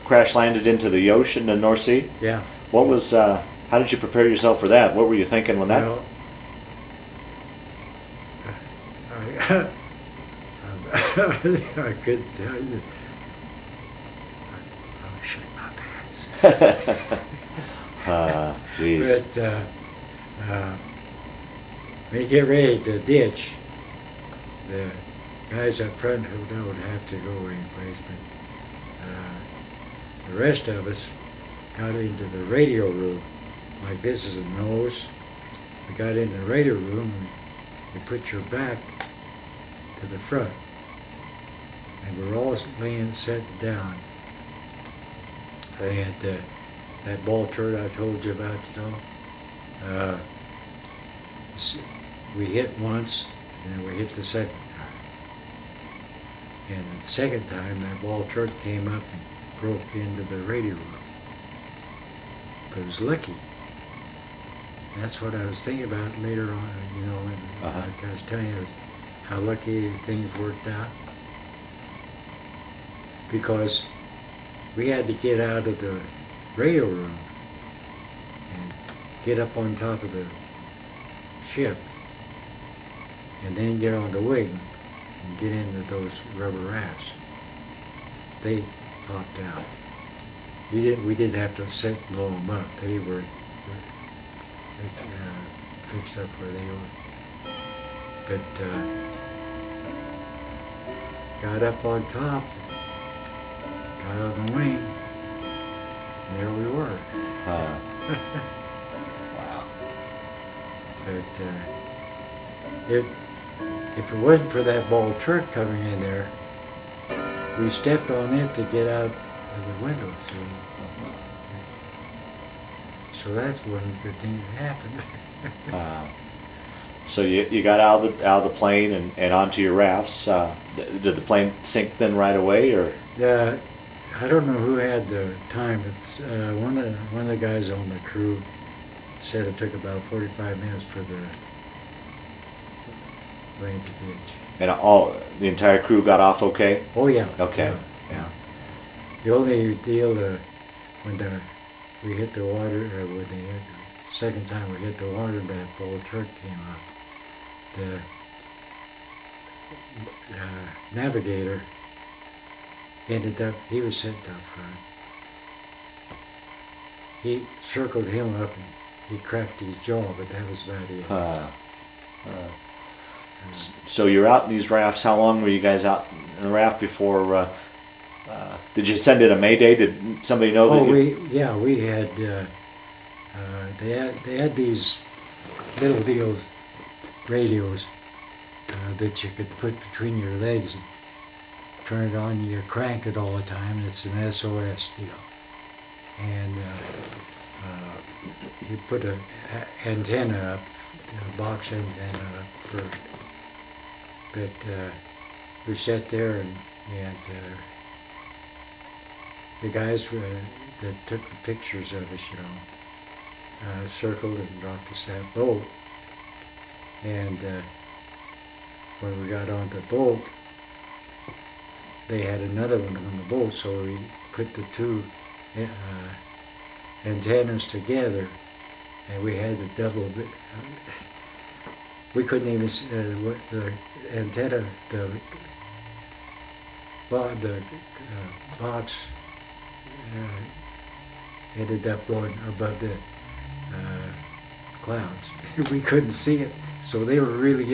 crash landed into the ocean, the North Sea. Yeah. What was? How did you prepare yourself for that? What were you thinking when that? Well, I couldn't tell you. I shit my pants. Jeez. But when you get ready to ditch, the guys up front who don't have to go anyplace, but the rest of us got into the radio room. Like this is a nose. We got in the radio room and you put your back to the front. And we're all laying set down. And that ball turret I told you about, we hit once and then we hit the second time. And the second time that ball turret came up and broke into the radio room. But it was lucky. That's what I was thinking about later on, like I was telling you how lucky things worked out. Because we had to get out of the radio room and get up on top of the ship and then get on the wing and get into those rubber rafts. They popped out. We didn't have to set and blow them up. They were fixed up where they were. But got up on top, got on the wing, and there we were. Wow. But if it wasn't for that ball turret coming in there, we stepped on it to get out of the window. So that's one good thing that happened. So you got out of the plane and onto your rafts. Did the plane sink then right away, or? I don't know who had the time, but one of the guys on the crew said it took about 45 minutes for the plane to ditch. And the entire crew got off okay? Oh yeah. Okay. Yeah. The only deal when we hit the water, when the second time we hit the water, that ball turret came up. The navigator ended up, he was sitting up front. He circled him up and he cracked his jaw, but that was about it. So you're out in these rafts. How long were you guys out in the raft before? Did you send it a Mayday? Did somebody know that? We had. They had these little deals, radios that you could put between your legs and turn it on. You crank it all the time. And it's an SOS deal, and you put an antenna up, a box antenna up first. But we sat there and the guys that took the pictures of us, circled and dropped us that boat. And when we got on the boat, they had another one on the boat, so we put the two antennas together, and we had the double. We couldn't even the antenna, the box ended up going above the clouds. We couldn't see it, so they were really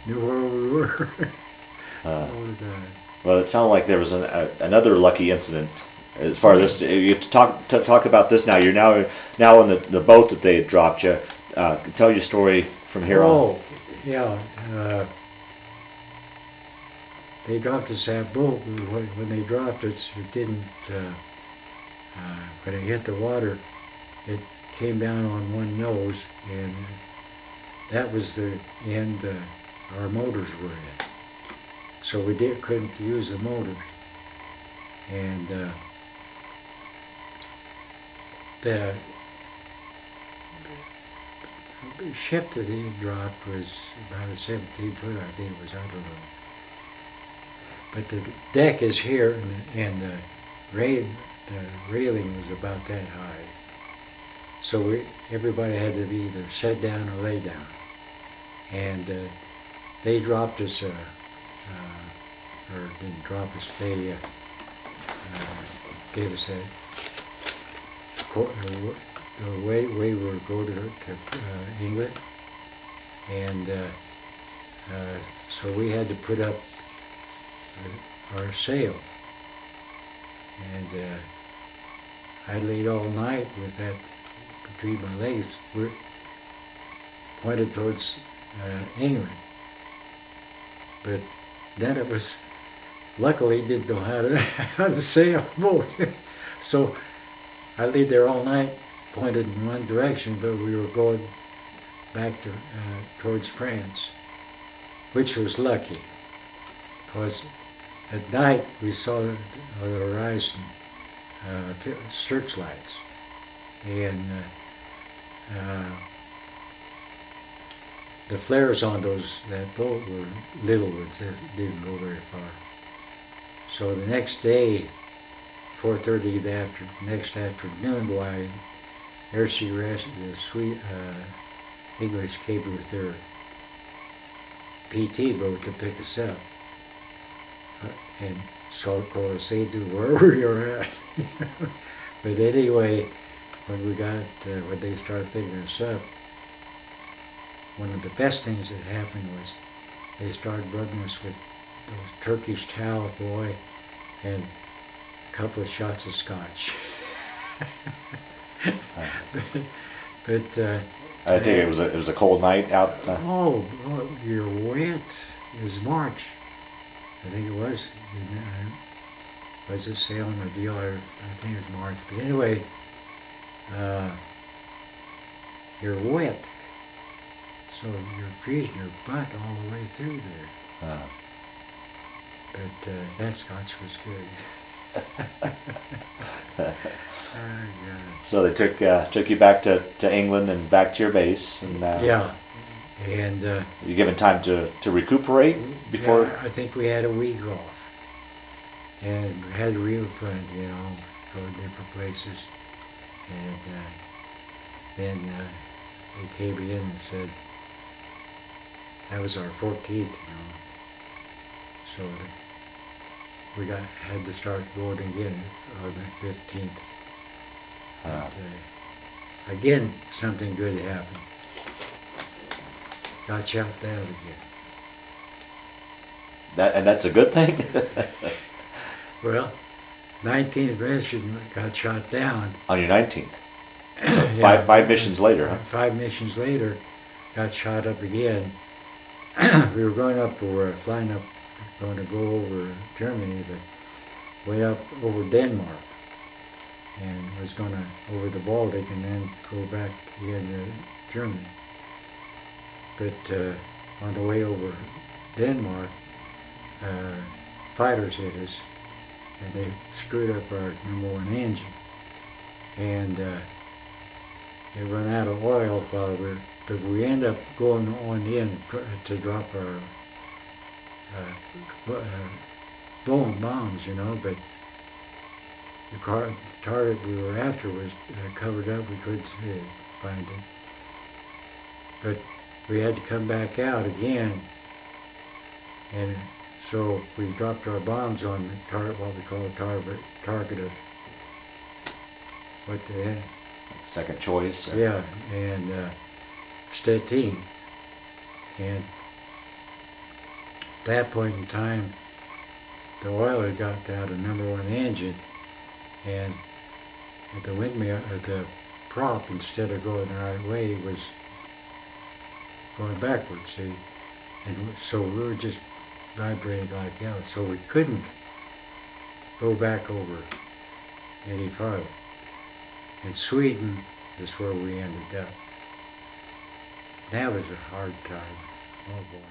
knew where we were all the time. Well, it sounded like there was another lucky incident. As far as this, you talk about this now. You're now on the boat that they had dropped you. Tell your story from here on. Oh, yeah. They dropped us that boat. When they dropped us, it didn't. When it hit the water, it came down on one nose, and that was the end our motors were in. So we couldn't use the motors, and the ship that he dropped was about a 17-foot, I think it was, I don't know. But the deck is here, and railing was about that high. So everybody had to be either sit down or lay down. And they dropped us, or didn't drop us, they gave us the way we were going to England. And so we had to put up our sail. And I laid all night with that between my legs, pointed towards England. But none of us, luckily, didn't know how to sail a boat. So I laid there all night, pointed in one direction, but we were going back to towards France, which was lucky, because at night we saw on the horizon searchlights, and the flares on that boat were little ones, it didn't go very far. So the next day, 4:30 next afternoon, why there she rested, the English came with their PT boat to pick us up. And so of course they knew where we were at. But anyway, when they started picking us up, one of the best things that happened was they started running us with those Turkish towel, boy, and a couple of shots of scotch. but I take it was a cold night out. Oh, you're wet. It was March. I think it was. Was it sailing or deal? I think it was March. But anyway, you're wet. So you're freezing your butt all the way through there. But that scotch was good. So they took you back to England and back to your base, and yeah, and you given time to recuperate before. Yeah, I think we had a week off, and we had real fun, go to different places, and then they came in and said that was our 14th, so we had to start going again on the 15th. Again, something good happened. Got shot down again. That's a good thing. Well, 19th mission got shot down. On your 19th. So yeah, five missions later, huh? 5 missions later, got shot up again. We were going flying up, going to go over Germany, but way up over Denmark, and was going to over the Baltic and then go back again to Germany. But on the way over Denmark, fighters hit us, and they screwed up our #1 engine, and it ran out of oil but we ended up going on in to drop our bombs, but the target we were after was covered up, we couldn't find it. But we had to come back out again, and so we dropped our bombs on the target, what we call a target of, second choice. Yeah, and Stettin. And at that point in time, the oil had got out of #1 engine, and the windmill, the prop, instead of going the right way, was going backwards, see? And so we were just vibrating like hell, so we couldn't go back over any farther. In Sweden is where we ended up. That was a hard time. Oh boy.